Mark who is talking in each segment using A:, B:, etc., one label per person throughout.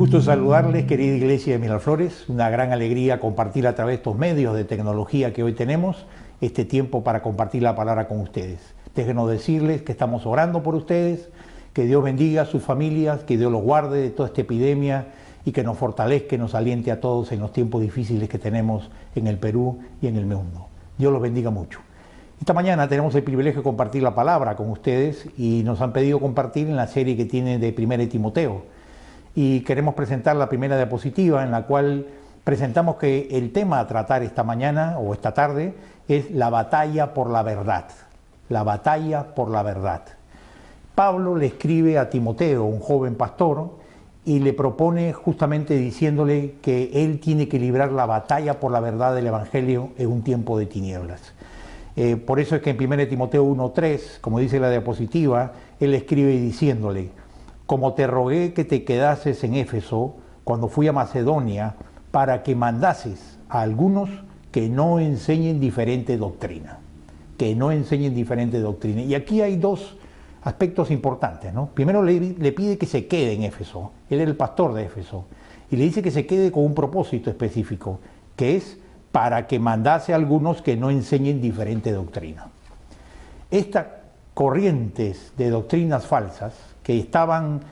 A: Gusto saludarles, querida Iglesia de Miraflores. Una gran alegría compartir a través de estos medios de tecnología que hoy tenemos este tiempo para compartir la palabra con ustedes. Déjenos decirles que estamos orando por ustedes, que Dios bendiga a sus familias, que Dios los guarde de toda esta epidemia y que nos fortalezca y nos aliente a todos en los tiempos difíciles que tenemos en el Perú y en el mundo. Dios los bendiga mucho. Esta mañana tenemos el privilegio de compartir la palabra con ustedes y nos han pedido compartir en la serie que tiene de 1 Timoteo. Y queremos presentar la primera diapositiva en la cual presentamos que el tema a tratar esta mañana o esta tarde es la batalla por la verdad. La batalla por la verdad. Pablo le escribe a Timoteo, un joven pastor, y le propone justamente diciéndole que él tiene que librar la batalla por la verdad del Evangelio en un tiempo de tinieblas. Por eso es que en 1 Timoteo 1:3, como dice la diapositiva, él escribe diciéndole: como te rogué que te quedases en Éfeso cuando fui a Macedonia, para que mandases a algunos que no enseñen diferente doctrina. Que no enseñen diferente doctrina. Y aquí hay dos aspectos importantes, ¿no? Primero le pide que se quede en Éfeso. Él era el pastor de Éfeso. Y le dice que se quede con un propósito específico, que es para que mandase a algunos que no enseñen diferente doctrina. Estas corrientes de doctrinas falsas que estaban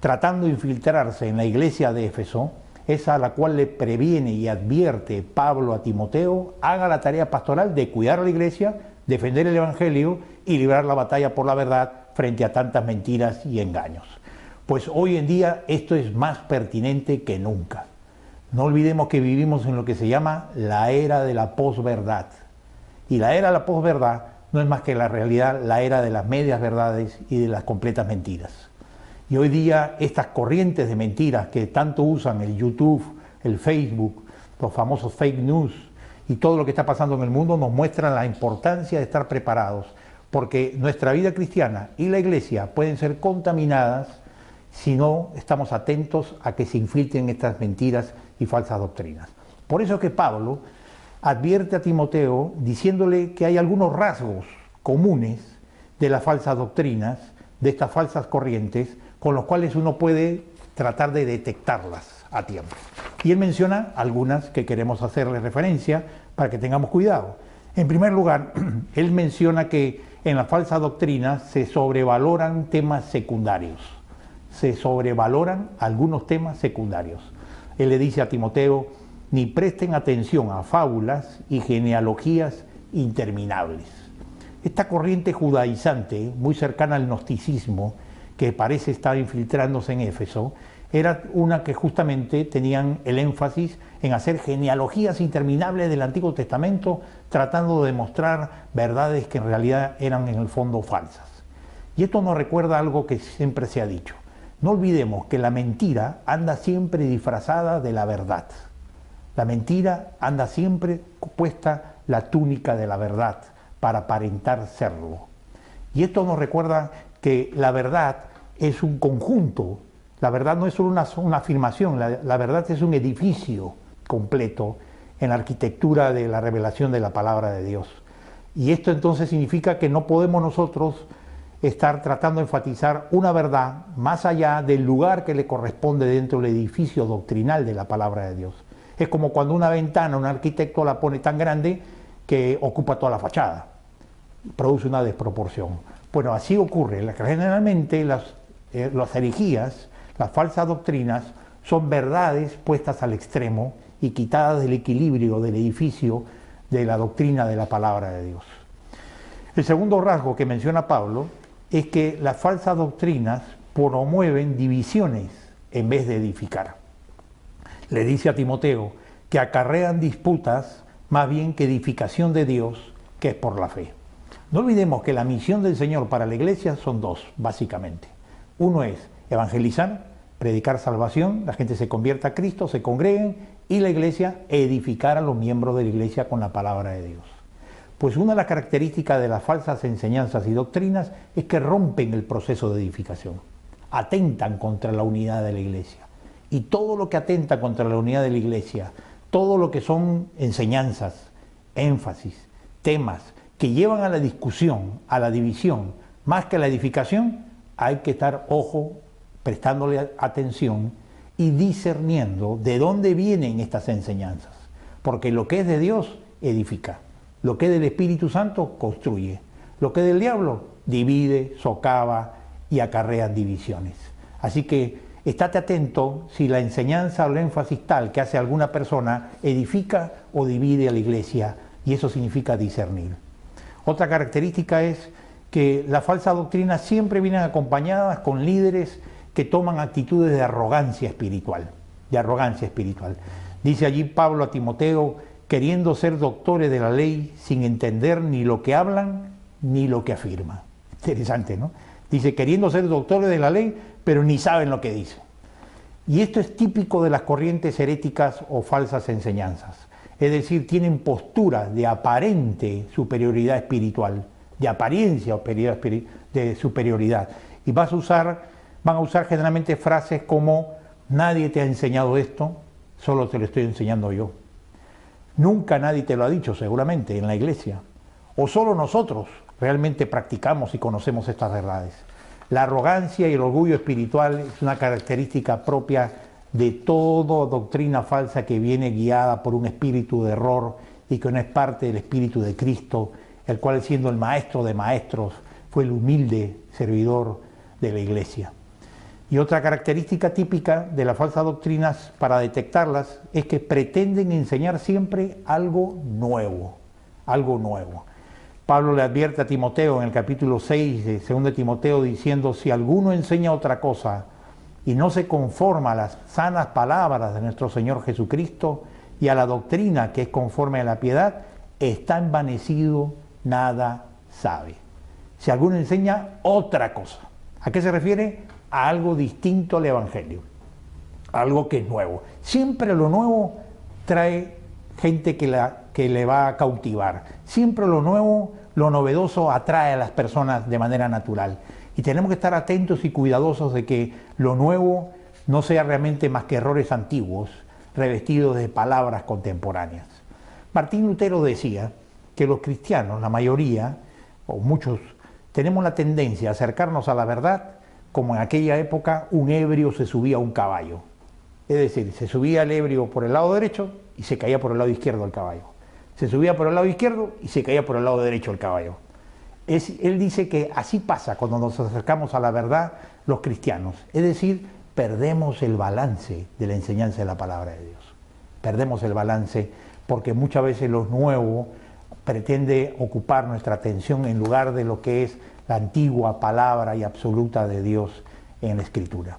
A: tratando de infiltrarse en la iglesia de Éfeso, es a la cual le previene y advierte Pablo a Timoteo: haga la tarea pastoral de cuidar a la iglesia, defender el Evangelio y librar la batalla por la verdad frente a tantas mentiras y engaños. Pues hoy en día esto es más pertinente que nunca. No olvidemos que vivimos en lo que se llama la era de la posverdad. Y la era de la posverdad no es más que la realidad, la era de las medias verdades y de las completas mentiras. Y hoy día estas corrientes de mentiras que tanto usan el YouTube, el Facebook, los famosos fake news y todo lo que está pasando en el mundo nos muestran la importancia de estar preparados, porque nuestra vida cristiana y la iglesia pueden ser contaminadas si no estamos atentos a que se infiltren estas mentiras y falsas doctrinas. Por eso es que Pablo advierte a Timoteo diciéndole que hay algunos rasgos comunes de las falsas doctrinas, de estas falsas corrientes, con los cuales uno puede tratar de detectarlas a tiempo. Y él menciona algunas que queremos hacerle referencia para que tengamos cuidado. En primer lugar, él menciona que en las falsas doctrinas se sobrevaloran temas secundarios. Se sobrevaloran algunos temas secundarios. Él le dice a Timoteo: ni presten atención a fábulas y genealogías interminables. Esta corriente judaizante, muy cercana al gnosticismo, que parece estar infiltrándose en Éfeso, era una que justamente tenían el énfasis en hacer genealogías interminables del Antiguo Testamento, tratando de demostrar verdades que en realidad eran en el fondo falsas. Y esto nos recuerda algo que siempre se ha dicho: no olvidemos que la mentira anda siempre disfrazada de la verdad. La mentira anda siempre puesta la túnica de la verdad para aparentar serlo. Y esto nos recuerda que la verdad es un conjunto. La verdad no es solo una afirmación, la verdad es un edificio completo en la arquitectura de la revelación de la palabra de Dios. Y esto entonces significa que no podemos nosotros estar tratando de enfatizar una verdad más allá del lugar que le corresponde dentro del edificio doctrinal de la palabra de Dios. Es como cuando una ventana, un arquitecto la pone tan grande que ocupa toda la fachada, produce una desproporción. Bueno, así ocurre. Generalmente las herejías, las falsas doctrinas, son verdades puestas al extremo y quitadas del equilibrio del edificio de la doctrina de la palabra de Dios. El segundo rasgo que menciona Pablo es que las falsas doctrinas promueven divisiones en vez de edificar. Le dice a Timoteo que acarrean disputas más bien que edificación de Dios, que es por la fe. No olvidemos que la misión del Señor para la iglesia son dos, básicamente. Uno es evangelizar, predicar salvación, la gente se convierta a Cristo, se congreguen, y la iglesia edificar a los miembros de la iglesia con la palabra de Dios. Pues una de las características de las falsas enseñanzas y doctrinas es que rompen el proceso de edificación, atentan contra la unidad de la iglesia. Y todo lo que atenta contra la unidad de la iglesia, todo lo que son enseñanzas, énfasis, temas que llevan a la discusión, a la división, más que a la edificación, hay que estar, ojo, prestándole atención y discerniendo de dónde vienen estas enseñanzas. Porque lo que es de Dios edifica, lo que es del Espíritu Santo construye, lo que es del diablo divide, socava y acarrea divisiones. Así que estate atento si la enseñanza o el énfasis tal que hace alguna persona edifica o divide a la iglesia, y eso significa discernir. Otra característica es que las falsas doctrinas siempre vienen acompañadas con líderes que toman actitudes de arrogancia espiritual, Dice allí Pablo a Timoteo, queriendo ser doctores de la ley sin entender ni lo que hablan ni lo que afirman. Interesante, ¿no? Dice, queriendo ser doctores de la ley, pero ni saben lo que dicen. Y esto es típico de las corrientes heréticas o falsas enseñanzas. Es decir, tienen posturas de aparente superioridad espiritual, de apariencia de superioridad. Y van a usar generalmente frases como, nadie te ha enseñado esto, solo te lo estoy enseñando yo. Nunca nadie te lo ha dicho, seguramente, en la iglesia. O solo nosotros realmente practicamos y conocemos estas verdades. La arrogancia y el orgullo espiritual es una característica propia de toda doctrina falsa que viene guiada por un espíritu de error y que no es parte del espíritu de Cristo, el cual, siendo el maestro de maestros, fue el humilde servidor de la iglesia. Y otra característica típica de las falsas doctrinas, para detectarlas, es que pretenden enseñar siempre algo nuevo, Pablo le advierte a Timoteo en el capítulo 6 de 2 de Timoteo diciendo, si alguno enseña otra cosa y no se conforma a las sanas palabras de nuestro Señor Jesucristo y a la doctrina que es conforme a la piedad, está envanecido, nada sabe. Si alguno enseña otra cosa, ¿a qué se refiere? A algo distinto al Evangelio, algo que es nuevo. Siempre lo nuevo trae gente que le va a cautivar. Siempre lo nuevo, lo novedoso atrae a las personas de manera natural. Y tenemos que estar atentos y cuidadosos de que lo nuevo no sea realmente más que errores antiguos, revestidos de palabras contemporáneas. Martín Lutero decía que los cristianos, la mayoría, o muchos, tenemos la tendencia a acercarnos a la verdad como en aquella época un ebrio se subía a un caballo. Es decir, se subía el ebrio por el lado derecho y se caía por el lado izquierdo del caballo. Se subía por el lado izquierdo y se caía por el lado derecho del caballo. Él dice que así pasa cuando nos acercamos a la verdad los cristianos. Es decir, perdemos el balance de la enseñanza de la palabra de Dios. Perdemos el balance porque muchas veces lo nuevo pretende ocupar nuestra atención en lugar de lo que es la antigua palabra y absoluta de Dios en la Escritura.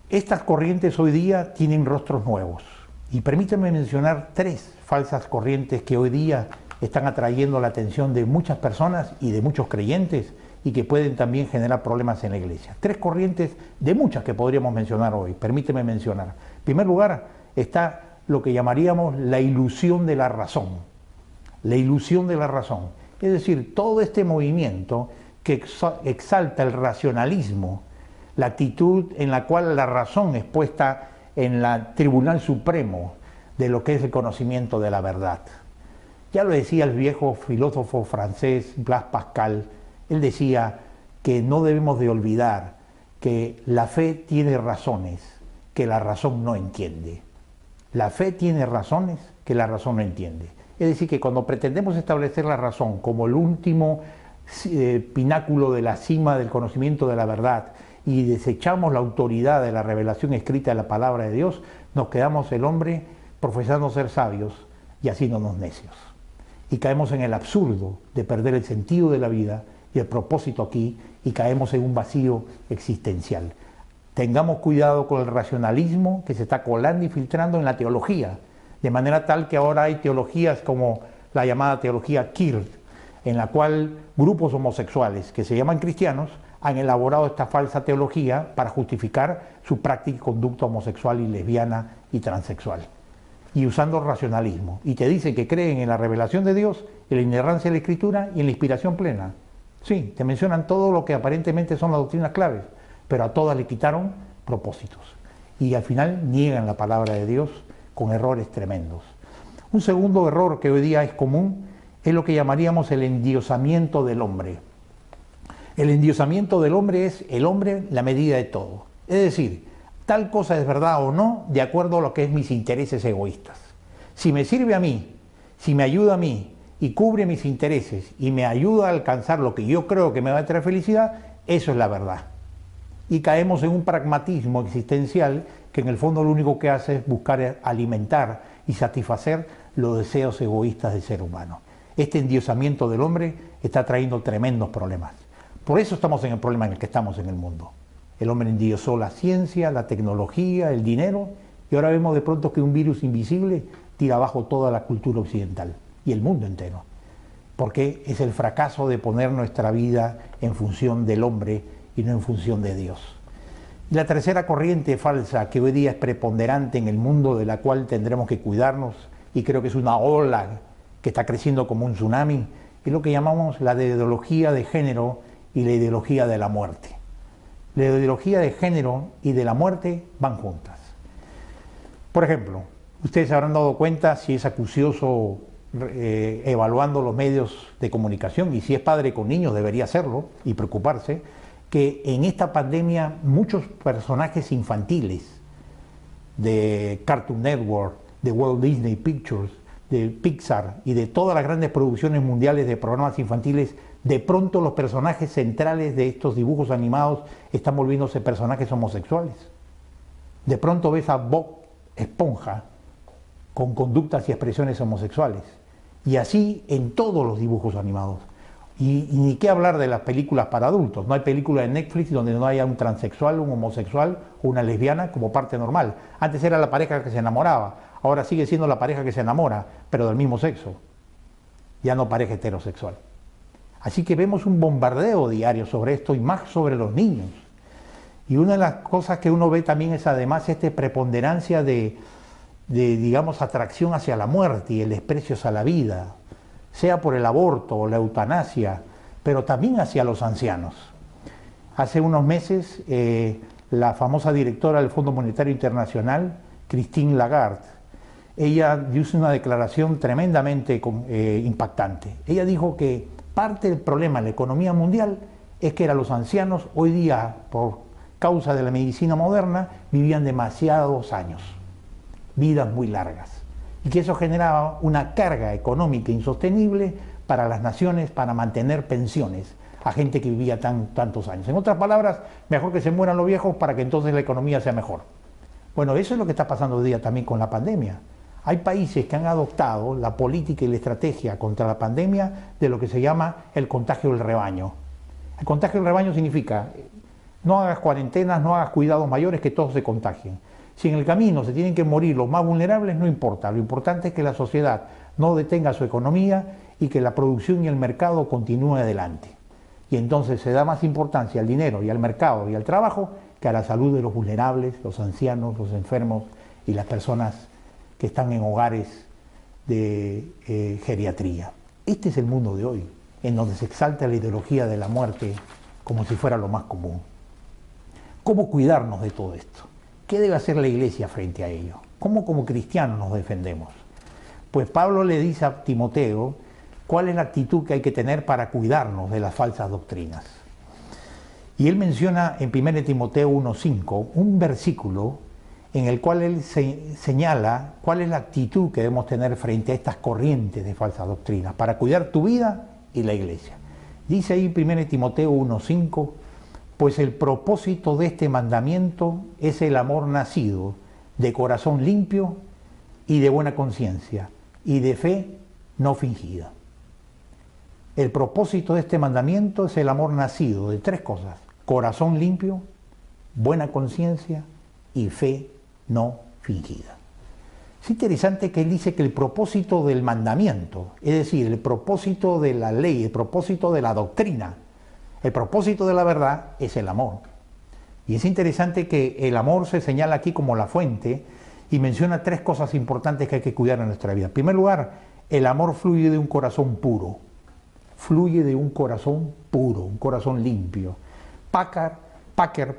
A: Estas corrientes hoy día tienen rostros nuevos. Y permítanme mencionar 3 falsas corrientes que hoy día están atrayendo la atención de muchas personas y de muchos creyentes y que pueden también generar problemas en la iglesia. 3 corrientes de muchas que podríamos mencionar hoy. Permíteme mencionar. En primer lugar está lo que llamaríamos la ilusión de la razón. La ilusión de la razón. Es decir, todo este movimiento que exalta el racionalismo, la actitud en la cual la razón es puesta en el Tribunal Supremo de lo que es el conocimiento de la verdad. Ya lo decía el viejo filósofo francés Blaise Pascal. Él decía que no debemos de olvidar que la fe tiene razones que la razón no entiende. La fe tiene razones que la razón no entiende. Es decir, que cuando pretendemos establecer la razón como el último pináculo de la cima del conocimiento de la verdad y desechamos la autoridad de la revelación escrita de la palabra de Dios, nos quedamos el hombre profesando ser sabios y haciéndonos necios. Y caemos en el absurdo de perder el sentido de la vida y el propósito aquí y caemos en un vacío existencial. Tengamos cuidado con el racionalismo que se está colando y filtrando en la teología, de manera tal que ahora hay teologías como la llamada teología queer, en la cual grupos homosexuales que se llaman cristianos han elaborado esta falsa teología para justificar su práctica y conducta homosexual y lesbiana y transexual. Y usando racionalismo. Y te dicen que creen en la revelación de Dios, en la inerrancia de la Escritura y en la inspiración plena. Sí, te mencionan todo lo que aparentemente son las doctrinas claves, pero a todas le quitaron propósitos. Y al final niegan la palabra de Dios con errores tremendos. Un segundo error que hoy día es común es lo que llamaríamos el endiosamiento del hombre. El endiosamiento del hombre es el hombre la medida de todo. Es decir, tal cosa es verdad o no de acuerdo a lo que es mis intereses egoístas. Si me sirve a mí, si me ayuda a mí y cubre mis intereses y me ayuda a alcanzar lo que yo creo que me va a traer felicidad, eso es la verdad. Y caemos en un pragmatismo existencial que en el fondo lo único que hace es buscar alimentar y satisfacer los deseos egoístas del ser humano. Este endiosamiento del hombre está trayendo tremendos problemas. Por eso estamos en el problema en el que estamos en el mundo. El hombre endiosó la ciencia, la tecnología, el dinero, y ahora vemos de pronto que un virus invisible tira abajo toda la cultura occidental y el mundo entero. Porque es el fracaso de poner nuestra vida en función del hombre y no en función de Dios. Y la tercera corriente falsa que hoy día es preponderante en el mundo, de la cual tendremos que cuidarnos, y creo que es una ola que está creciendo como un tsunami, es lo que llamamos la ideología de género y la ideología de la muerte. La ideología de género y de la muerte van juntas. Por ejemplo, ustedes se habrán dado cuenta, si es acucioso evaluando los medios de comunicación, y si es padre con niños debería hacerlo y preocuparse, que en esta pandemia muchos personajes infantiles de Cartoon Network, de Walt Disney Pictures, de Pixar y de todas las grandes producciones mundiales de programas infantiles, de pronto los personajes centrales de estos dibujos animados están volviéndose personajes homosexuales. De pronto ves a Bob Esponja con conductas y expresiones homosexuales. Y así en todos los dibujos animados. Y ni qué hablar de las películas para adultos. No hay película de Netflix donde no haya un transexual, un homosexual o una lesbiana como parte normal. Antes era la pareja que se enamoraba, ahora sigue siendo la pareja que se enamora, pero del mismo sexo. Ya no pareja heterosexual. Así que vemos un bombardeo diario sobre esto y más sobre los niños. Y una de las cosas que uno ve también es además esta preponderancia de digamos, atracción hacia la muerte y el desprecio hacia la vida, sea por el aborto o la eutanasia, pero también hacia los ancianos. Hace unos meses, la famosa directora del Fondo Monetario Internacional, Christine Lagarde, ella hizo una declaración tremendamente impactante. Ella dijo que parte del problema en la economía mundial es que los ancianos hoy día, por causa de la medicina moderna, vivían demasiados años, vidas muy largas, y que eso generaba una carga económica insostenible para las naciones para mantener pensiones a gente que vivía tantos años. En otras palabras, mejor que se mueran los viejos para que entonces la economía sea mejor. Bueno, eso es lo que está pasando hoy día también con la pandemia. Hay países que han adoptado la política y la estrategia contra la pandemia de lo que se llama el contagio del rebaño. El contagio del rebaño significa, no hagas cuarentenas, no hagas cuidados mayores, que todos se contagien. Si en el camino se tienen que morir los más vulnerables, no importa. Lo importante es que la sociedad no detenga su economía y que la producción y el mercado continúe adelante. Y entonces se da más importancia al dinero y al mercado y al trabajo que a la salud de los vulnerables, los ancianos, los enfermos y las personas que están en hogares de geriatría. Este es el mundo de hoy, en donde se exalta la ideología de la muerte como si fuera lo más común. ¿Cómo cuidarnos de todo esto? ¿Qué debe hacer la Iglesia frente a ello? ¿Cómo como cristianos nos defendemos? Pues Pablo le dice a Timoteo cuál es la actitud que hay que tener para cuidarnos de las falsas doctrinas. Y él menciona en 1 Timoteo 1:5 un versículo en el cual él señala cuál es la actitud que debemos tener frente a estas corrientes de falsas doctrinas para cuidar tu vida y la Iglesia. Dice ahí 1 Timoteo 1:5: pues el propósito de este mandamiento es el amor nacido de corazón limpio y de buena conciencia y de fe no fingida. El propósito de este mandamiento es el amor nacido de tres cosas: corazón limpio, buena conciencia y fe no fingida. Es interesante que él dice que el propósito del mandamiento, es decir, el propósito de la ley, el propósito de la doctrina, el propósito de la verdad es el amor. Y es interesante que el amor se señala aquí como la fuente y menciona tres cosas importantes que hay que cuidar en nuestra vida. En primer lugar, el amor fluye de un corazón puro. Fluye de un corazón puro, un corazón limpio. Packer,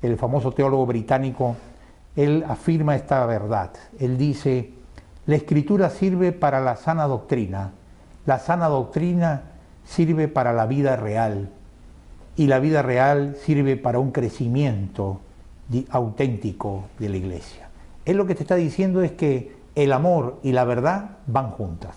A: el famoso teólogo británico, él afirma esta verdad. Él dice: la Escritura sirve para la sana doctrina. La sana doctrina sirve para la vida real. Y la vida real sirve para un crecimiento auténtico de la iglesia. Él lo que te está diciendo es que el amor y la verdad van juntas.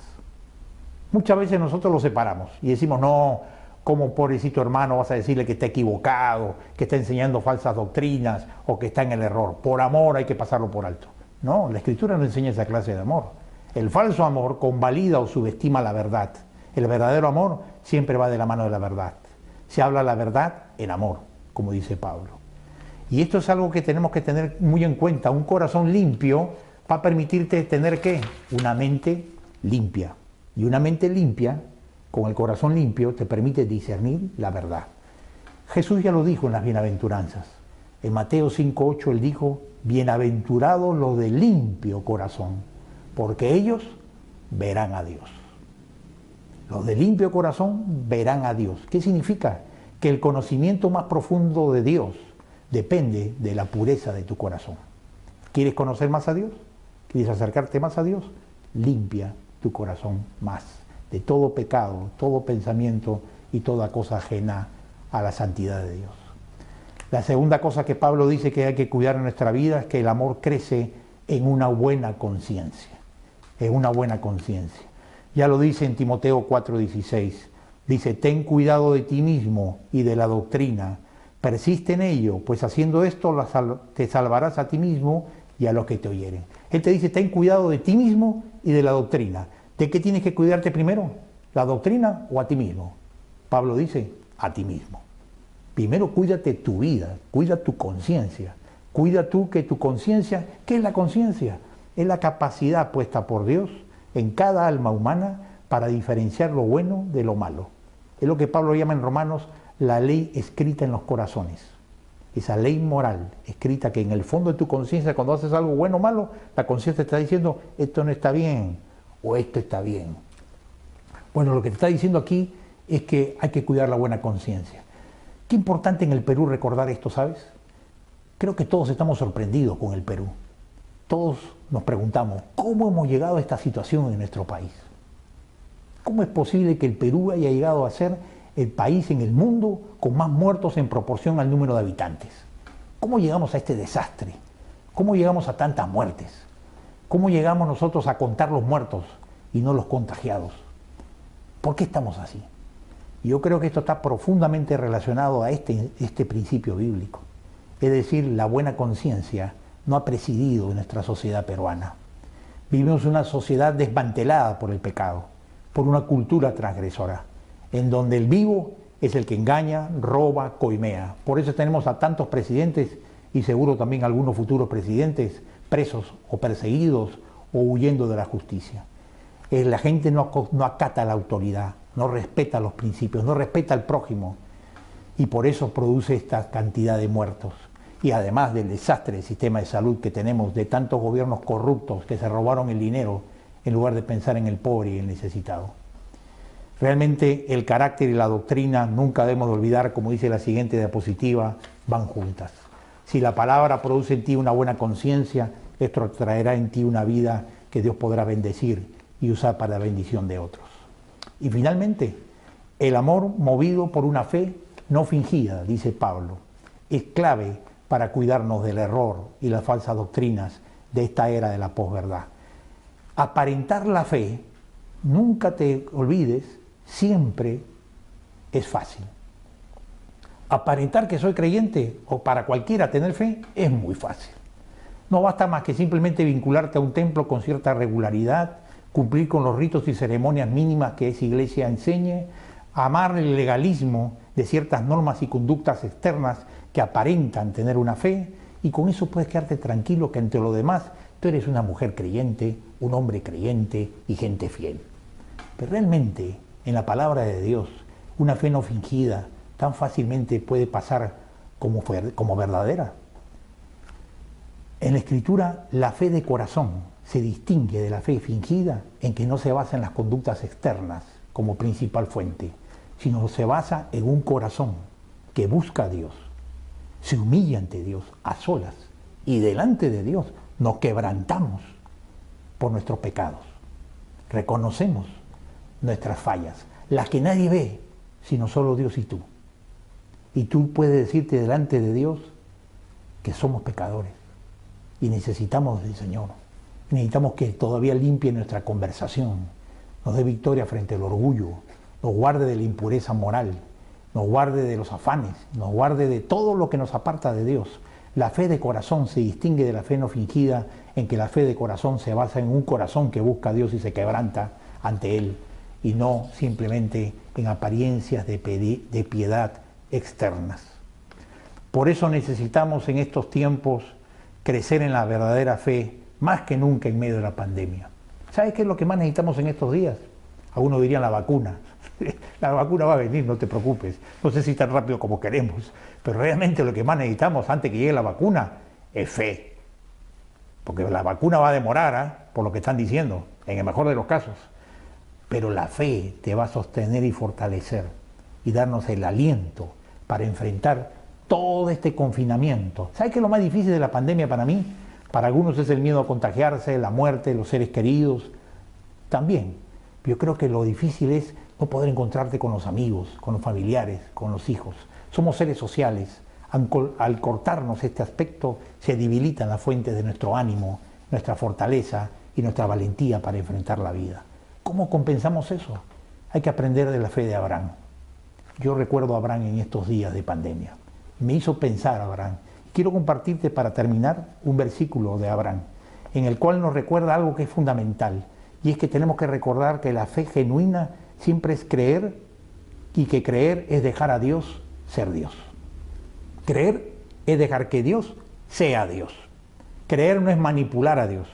A: Muchas veces nosotros los separamos y decimos, no, como pobrecito hermano vas a decirle que está equivocado, que está enseñando falsas doctrinas o que está en el error. Por amor hay que pasarlo por alto. No, la Escritura no enseña esa clase de amor. El falso amor convalida o subestima la verdad. El verdadero amor siempre va de la mano de la verdad. Se habla la verdad en amor, como dice Pablo. Y esto es algo que tenemos que tener muy en cuenta. Un corazón limpio va a permitirte tener, ¿qué? Una mente limpia. Y una mente limpia, con el corazón limpio, te permite discernir la verdad. Jesús ya lo dijo en las bienaventuranzas. En Mateo 5:8 él dijo, bienaventurados los de limpio corazón, porque ellos verán a Dios. Los de limpio corazón verán a Dios. ¿Qué significa? Que el conocimiento más profundo de Dios depende de la pureza de tu corazón. ¿Quieres conocer más a Dios? ¿Quieres acercarte más a Dios? Limpia tu corazón más de todo pecado, todo pensamiento y toda cosa ajena a la santidad de Dios. La segunda cosa que Pablo dice que hay que cuidar en nuestra vida es que el amor crece en una buena conciencia. En una buena conciencia. Ya lo dice en Timoteo 4:16. Dice, ten cuidado de ti mismo y de la doctrina. Persiste en ello, pues haciendo esto te salvarás a ti mismo y a los que te oyeren. Él te dice, ten cuidado de ti mismo y de la doctrina. ¿De qué tienes que cuidarte primero? ¿La doctrina o a ti mismo? Pablo dice, a ti mismo. Primero cuídate tu vida, cuida tu conciencia. Cuida tú que tu conciencia, ¿qué es la conciencia? Es la capacidad puesta por Dios en cada alma humana para diferenciar lo bueno de lo malo. Es lo que Pablo llama en Romanos la ley escrita en los corazones. Esa ley moral escrita que en el fondo de tu conciencia, cuando haces algo bueno o malo, la conciencia te está diciendo, esto no está bien o esto está bien. Bueno, lo que te está diciendo aquí es que hay que cuidar la buena conciencia. Qué importante en el Perú recordar esto, ¿sabes? Creo que todos estamos sorprendidos con el Perú. Todos nos preguntamos, ¿cómo hemos llegado a esta situación en nuestro país? ¿Cómo es posible que el Perú haya llegado a ser el país en el mundo con más muertos en proporción al número de habitantes? ¿Cómo llegamos a este desastre? ¿Cómo llegamos a tantas muertes? ¿Cómo llegamos nosotros a contar los muertos y no los contagiados? ¿Por qué estamos así? Yo creo que esto está profundamente relacionado a este principio bíblico. Es decir, la buena conciencia no ha presidido nuestra sociedad peruana. Vivimos una sociedad desmantelada por el pecado, por una cultura transgresora, en donde el vivo es el que engaña, roba, coimea. Por eso tenemos a tantos presidentes y seguro también algunos futuros presidentes presos o perseguidos o huyendo de la justicia. La gente no acata la autoridad, no respeta los principios, no respeta al prójimo y por eso produce esta cantidad de muertos. Y además del desastre del sistema de salud que tenemos, de tantos gobiernos corruptos que se robaron el dinero en lugar de pensar en el pobre y el necesitado. Realmente el carácter y la doctrina, nunca debemos de olvidar, como dice la siguiente diapositiva, van juntas. Si la palabra produce en ti una buena conciencia, esto traerá en ti una vida que Dios podrá bendecir y usar para la bendición de otros. Y finalmente, el amor movido por una fe no fingida, dice Pablo, es clave para cuidarnos del error y las falsas doctrinas de esta era de la posverdad. Aparentar la fe, nunca te olvides, siempre es fácil. Aparentar que soy creyente o para cualquiera tener fe es muy fácil. No basta más que simplemente vincularte a un templo con cierta regularidad, cumplir con los ritos y ceremonias mínimas que esa iglesia enseñe, amar el legalismo de ciertas normas y conductas externas que aparentan tener una fe, y con eso puedes quedarte tranquilo que entre lo demás tú eres una mujer creyente, un hombre creyente y gente fiel. Pero realmente en la palabra de Dios una fe no fingida tan fácilmente puede pasar como verdadera. En la Escritura la fe de corazón se distingue de la fe fingida en que no se basa en las conductas externas como principal fuente, sino se basa en un corazón que busca a Dios, se humilla ante Dios a solas y delante de Dios nos quebrantamos por nuestros pecados. Reconocemos nuestras fallas, las que nadie ve, sino solo Dios y tú. Y tú puedes decirte delante de Dios, que somos pecadores y necesitamos del Señor. Necesitamos que todavía limpie nuestra conversación, nos dé victoria frente al orgullo, nos guarde de la impureza moral, nos guarde de los afanes, nos guarde de todo lo que nos aparta de Dios. La fe de corazón se distingue de la fe no fingida, en que la fe de corazón se basa en un corazón que busca a Dios y se quebranta ante Él, y no simplemente en apariencias de piedad externas. Por eso necesitamos en estos tiempos crecer en la verdadera fe, más que nunca en medio de la pandemia. ¿Sabes qué es lo que más necesitamos en estos días? Algunos dirían la vacuna. La vacuna va a venir, no te preocupes. No sé si tan rápido como queremos, pero realmente lo que más necesitamos antes que llegue la vacuna es fe. Porque la vacuna va a demorar, por lo que están diciendo, en el mejor de los casos. Pero la fe te va a sostener y fortalecer y darnos el aliento para enfrentar todo este confinamiento. ¿Sabes qué es lo más difícil de la pandemia para mí? Para algunos es el miedo a contagiarse, la muerte, los seres queridos. También. Yo creo que lo difícil es no poder encontrarte con los amigos, con los familiares, con los hijos. Somos seres sociales. Al cortarnos este aspecto, se debilitan las fuentes de nuestro ánimo, nuestra fortaleza y nuestra valentía para enfrentar la vida. ¿Cómo compensamos eso? Hay que aprender de la fe de Abraham. Yo recuerdo a Abraham en estos días de pandemia. Me hizo pensar Abraham. Quiero compartirte para terminar un versículo de Abraham, en el cual nos recuerda algo que es fundamental, y es que tenemos que recordar que la fe genuina siempre es creer, y que creer es dejar a Dios ser Dios. Creer es dejar que Dios sea Dios. Creer no es manipular a Dios.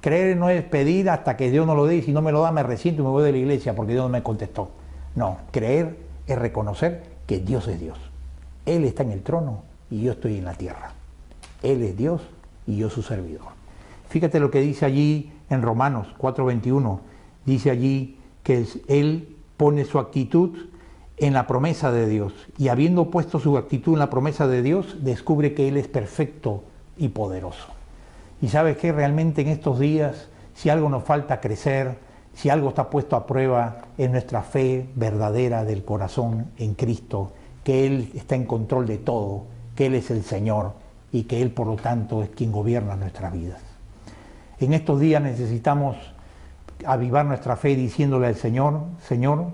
A: Creer no es pedir hasta que Dios no lo dé, y si no me lo da me resiento y me voy de la iglesia porque Dios no me contestó. No, creer es reconocer que Dios es Dios. Él está en el trono y yo estoy en la tierra. Él es Dios y yo su servidor. Fíjate lo que dice allí en Romanos 4:21. Dice allí que Él pone su actitud en la promesa de Dios, y habiendo puesto su actitud en la promesa de Dios, descubre que Él es perfecto y poderoso. Y sabes que realmente en estos días, si algo nos falta crecer, si algo está puesto a prueba, es nuestra fe verdadera del corazón en Cristo, que Él está en control de todo, que Él es el Señor y que Él por lo tanto es quien gobierna nuestras vidas. En estos días necesitamos avivar nuestra fe diciéndole al Señor: Señor,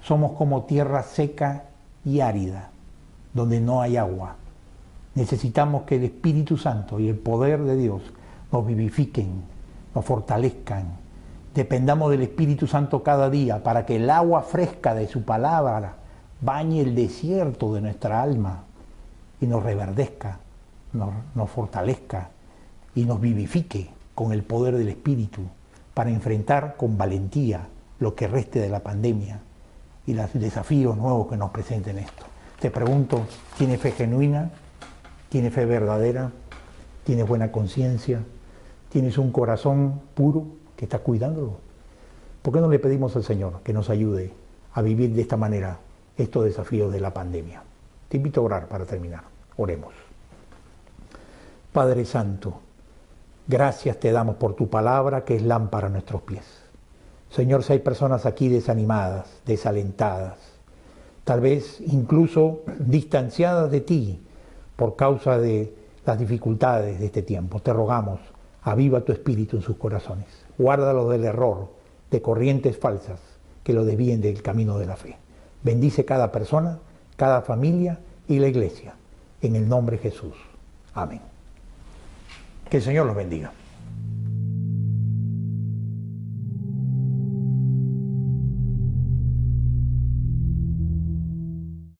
A: somos como tierra seca y árida, donde no hay agua. Necesitamos que el Espíritu Santo y el poder de Dios nos vivifiquen, nos fortalezcan. Dependamos del Espíritu Santo cada día para que el agua fresca de su palabra bañe el desierto de nuestra alma y nos reverdezca, nos fortalezca y nos vivifique con el poder del Espíritu para enfrentar con valentía lo que reste de la pandemia y los desafíos nuevos que nos presenten esto. Te pregunto, ¿tienes fe genuina? ¿Tienes fe verdadera? ¿Tienes buena conciencia? ¿Tienes un corazón puro que está cuidándolo? ¿Por qué no le pedimos al Señor que nos ayude a vivir de esta manera estos desafíos de la pandemia? Te invito a orar para terminar. Oremos. Padre Santo, gracias te damos por tu palabra que es lámpara a nuestros pies. Señor, si hay personas aquí desanimadas, desalentadas, tal vez incluso distanciadas de ti por causa de las dificultades de este tiempo, te rogamos, aviva tu espíritu en sus corazones. Guárdalos del error, de corrientes falsas que lo desvíen del camino de la fe. Bendice cada persona, cada familia y la iglesia. En el nombre de Jesús. Amén. Que el Señor los bendiga.